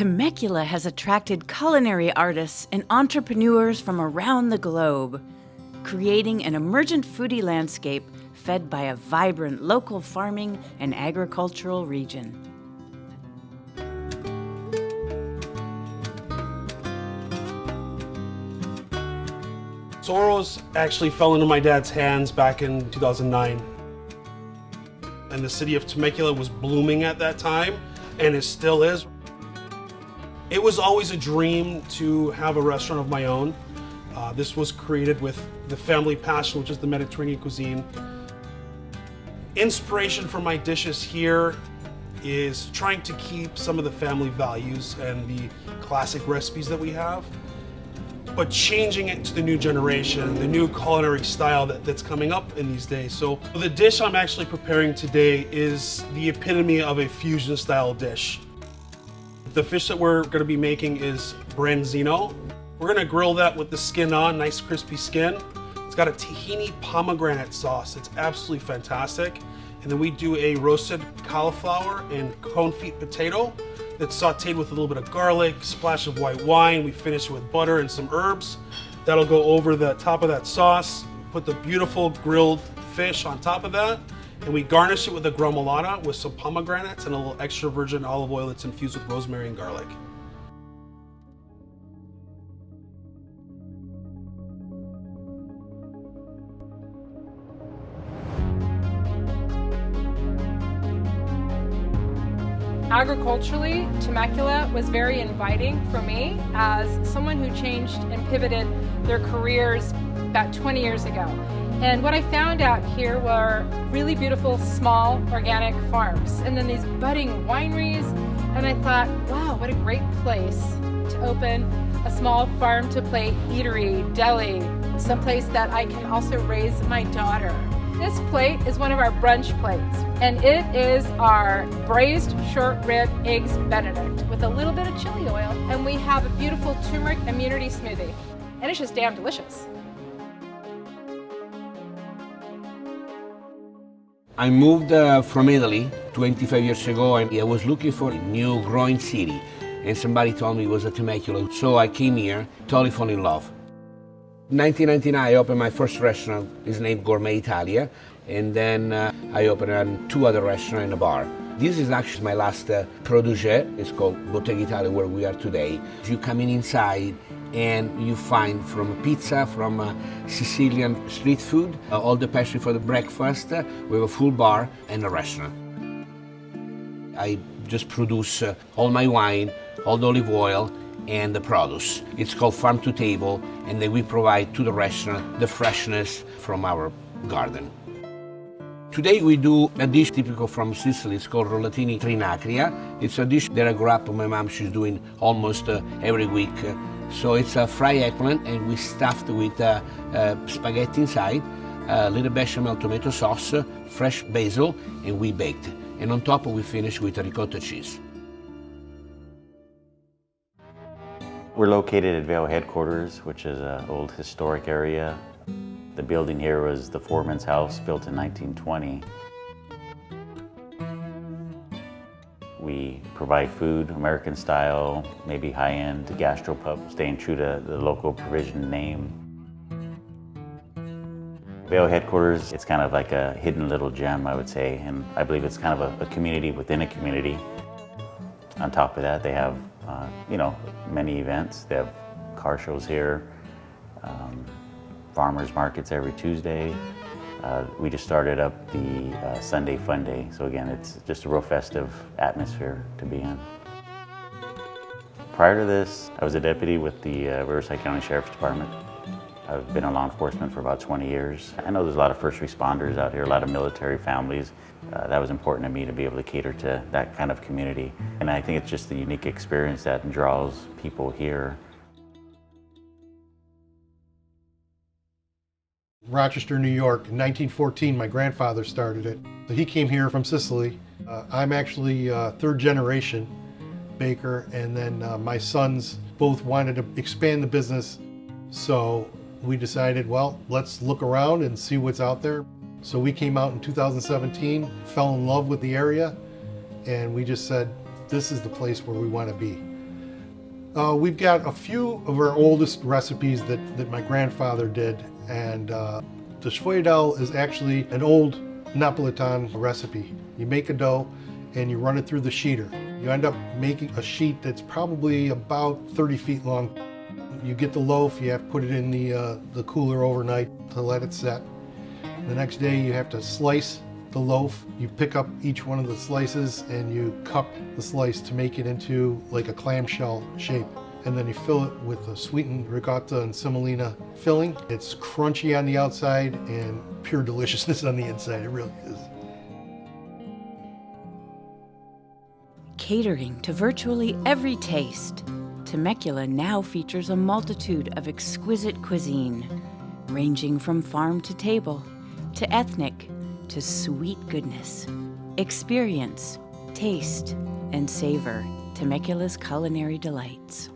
Temecula has attracted culinary artists and entrepreneurs from around the globe, creating an emergent foodie landscape fed by a vibrant local farming and agricultural region. Soros actually fell into my dad's hands back in 2009. And the city of Temecula was blooming at that time, and it still is. It was always a dream to have a restaurant of my own. This was created with the family passion, which is the Mediterranean cuisine. Inspiration for my dishes here is trying to keep some of the family values and the classic recipes that we have, but changing it to the new generation, the new culinary style that's coming up in these days. So the dish I'm actually preparing today is the epitome of a fusion style dish. The fish that we're gonna be making is branzino. We're gonna grill that with the skin on, nice crispy skin. It's got a tahini pomegranate sauce. It's absolutely fantastic. And then we do a roasted cauliflower and confit potato that's sauteed with a little bit of garlic, splash of white wine. We finish it with butter and some herbs. That'll go over the top of that sauce. Put the beautiful grilled fish on top of that. And we garnish it with a gromolata with some pomegranates and a little extra virgin olive oil that's infused with rosemary and garlic. Agriculturally, Temecula was very inviting for me as someone who changed and pivoted their careers about 20 years ago. And what I found out here were really beautiful, small, organic farms, and then these budding wineries. And I thought, wow, what a great place to open a small farm-to-plate eatery, deli, someplace that I can also raise my daughter. This plate is one of our brunch plates, and it is our braised short rib eggs Benedict with a little bit of chili oil, and we have a beautiful turmeric immunity smoothie, and it's just damn delicious. I moved from Italy 25 years ago, and I was looking for a new growing city, and somebody told me it was a Temecula, so I came here, totally fell in love. 1999, I opened my first restaurant. It's named Gourmet Italia, and then I opened 2 other restaurants and a bar. This is actually my last produce. It's called Bottega Italia, where we are today. You come in inside, and you find from pizza, from Sicilian street food, all the pastry for the breakfast. We have a full bar and a restaurant. I just produce all my wine, all the olive oil, and the produce. It's called Farm to Table, and then we provide to the restaurant the freshness from our garden. Today we do a dish typical from Sicily. It's called rollatini trinacria. It's a dish that I grew up with my mom. She's doing almost every week. So it's a fried eggplant, and we stuffed with spaghetti inside, a little bechamel tomato sauce, fresh basil, and we baked. And on top we finish with a ricotta cheese. We're located at Vail headquarters, which is an old historic area. The building here was the foreman's house, built in 1920. We provide food, American style, maybe high-end gastropub, staying true to the local provision name. Vail headquarters, it's kind of like a hidden little gem, I would say, and I believe it's kind of a community within a community. On top of that, they have many events. They have car shows here, farmers markets every Tuesday. We just started up the Sunday Fun Day. So again, it's just a real festive atmosphere to be in. Prior to this, I was a deputy with the Riverside County Sheriff's Department. I've been in law enforcement for about 20 years. I know there's a lot of first responders out here, a lot of military families. That was important to me to be able to cater to that kind of community. And I think it's just the unique experience that draws people here. Rochester, New York, in 1914, my grandfather started it. So he came here from Sicily. I'm actually third generation baker, and then my sons both wanted to expand the business. So we decided, well, let's look around and see what's out there. So we came out in 2017, fell in love with the area, and we just said, this is the place where we want to be. We've got a few of our oldest recipes that my grandfather did, and the sfogliatelle is actually an old Napolitan recipe. You make a dough and you run it through the sheeter. You end up making a sheet that's probably about 30 feet long. You get the loaf, you have to put it in the cooler overnight to let it set. The next day you have to slice the loaf. You pick up each one of the slices and you cup the slice to make it into like a clamshell shape. And then you fill it with a sweetened ricotta and semolina filling. It's crunchy on the outside and pure deliciousness on the inside. It really is. Catering to virtually every taste, Temecula now features a multitude of exquisite cuisine, ranging from farm to table, to ethnic, to sweet goodness. Experience, taste, and savor Temecula's culinary delights.